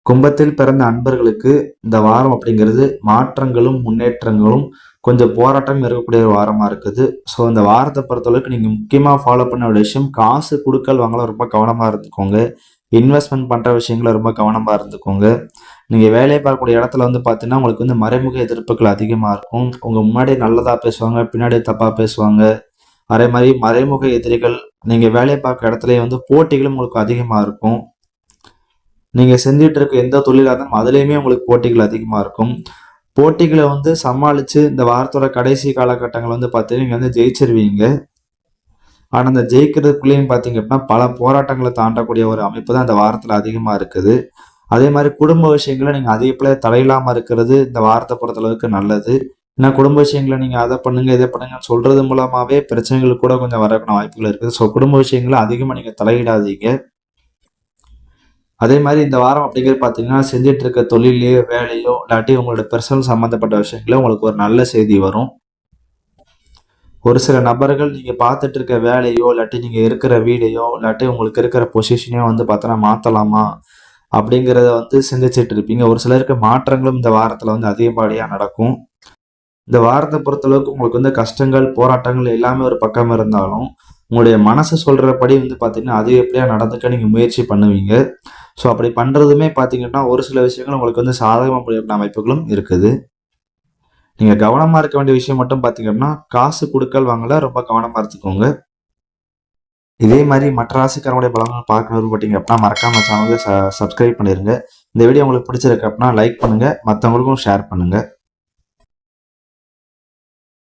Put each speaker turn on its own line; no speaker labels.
கும்பத்தில் பிறந்த அன்பர்களுக்கு இந்த வாரம் அப்படிங்கிறது மாற்றங்களும் முன்னேற்றங்களும் கொஞ்சம் போராட்டம் இருக்கக்கூடிய ஒரு வாரமா இருக்குது. ஸோ இந்த வாரத்தை பொறுத்தளவுக்கு நீங்க முக்கியமா ஃபாலோ பண்ண ஒரு விஷயம், காசு குடுக்கல் வாங்கல ரொம்ப கவனமா இருந்துக்கோங்க. இன்வெஸ்ட்மெண்ட் பண்ற விஷயங்கள ரொம்ப கவனமா இருந்துக்கோங்க. நீங்க வேலையை பார்க்கக்கூடிய இடத்துல வந்து பார்த்தீங்கன்னா, உங்களுக்கு வந்து மறைமுக எதிர்ப்புகள் அதிகமா இருக்கும். உங்க முன்னாடி நல்லதா பேசுவாங்க, பின்னாடி தப்பா பேசுவாங்க. அதே மாதிரி மறைமுக எதிரிகள், நீங்க வேலை பார்க்குற இடத்துலயே வந்து போட்டிகளும் உங்களுக்கு அதிகமா இருக்கும். நீங்க செஞ்சுட்டு இருக்க எந்த தொழிலா இருந்தாலும் அதுலயுமே உங்களுக்கு போட்டிகள் அதிகமா இருக்கும். போட்டிகளை வந்து சமாளிச்சு இந்த வாரத்தோட கடைசி காலகட்டங்கள் வந்து பார்த்தீங்கன்னா, நீங்க வந்து ஜெயிச்சிருவீங்க. ஆனா, அந்த ஜெயிக்கிறதுக்குள்ளேயும் பார்த்தீங்க அப்படின்னா, பல போராட்டங்களை தாண்டக்கூடிய ஒரு அமைப்பு தான் இந்த வாரத்துல அதிகமா இருக்குது. அதே மாதிரி குடும்ப விஷயங்கள நீங்க அதிகப்படியா தலையிடாம இருக்கிறது இந்த வாரத்தை பொறுத்தளவுக்கு நல்லது. ஏன்னா குடும்ப விஷயங்கள நீங்க அதை பண்ணுங்க, இதை பண்ணுங்கன்னு சொல்றது மூலமாவே பிரச்சனைகள் கூட கொஞ்சம் வரக்கூடிய வாய்ப்புகள் இருக்குது. ஸோ குடும்ப விஷயங்கள அதிகமா நீங்க தலையிடாதீங்க. அதே மாதிரி இந்த வாரம் அப்படிங்கிறது பார்த்தீங்கன்னா, செஞ்சுட்டு இருக்க தொழிலையோ, வேலையோ, இல்லாட்டி உங்களோட பெர்சனல் சம்மந்தப்பட்ட விஷயங்கள உங்களுக்கு ஒரு நல்ல செய்தி வரும். ஒரு சில நபர்கள் நீங்க பார்த்துட்டு இருக்க வேலையோ, இல்லாட்டி நீங்க இருக்கிற வீடையோ, இல்லாட்டி உங்களுக்கு இருக்கிற பொசிஷனையோ வந்து பார்த்தோன்னா மாத்தலாமா? அப்படிங்கிறத வந்து சிந்திச்சுட்டு இருப்பீங்க. ஒரு சிலருக்கு மாற்றங்களும் இந்த வாரத்துல வந்து அதிகப்படியா நடக்கும். இந்த வாரத்த பொறுத்தளவுக்கு உங்களுக்கு வந்து கஷ்டங்கள், போராட்டங்கள் எல்லாமே ஒரு பக்கம் இருந்தாலும், உங்களுடைய மனசு சொல்றபடி வந்து பார்த்தீங்கன்னா, அதிகப்படியா நடந்துக்க நீங்க முயற்சி பண்ணுவீங்க. ஸோ அப்படி பண்றதுமே பார்த்தீங்கன்னா, ஒரு சில விஷயங்கள் உங்களுக்கு வந்து சாதகமா முடியக்கூடிய அமைப்புகளும் இருக்குது. நீங்க கவனமா இருக்க வேண்டிய விஷயம் மட்டும் பார்த்தீங்கன்னா, காசு குடுக்கல் வாங்கல ரொம்ப கவனமா இருந்துக்கோங்க. இதே மாதிரி மற்ற ராசிக்காரங்களுடைய பலன்கள் பார்க்க விருப்பப்பட்டீங்க அப்படின்னா, மறக்காம சேனலுக்கு சப்ஸ்கிரைப் பண்ணிருங்க. இந்த வீடியோ உங்களுக்கு பிடிச்சிருக்கு அப்படின்னா லைக் பண்ணுங்க. மற்றவங்களுக்கும் ஷேர் பண்ணுங்க.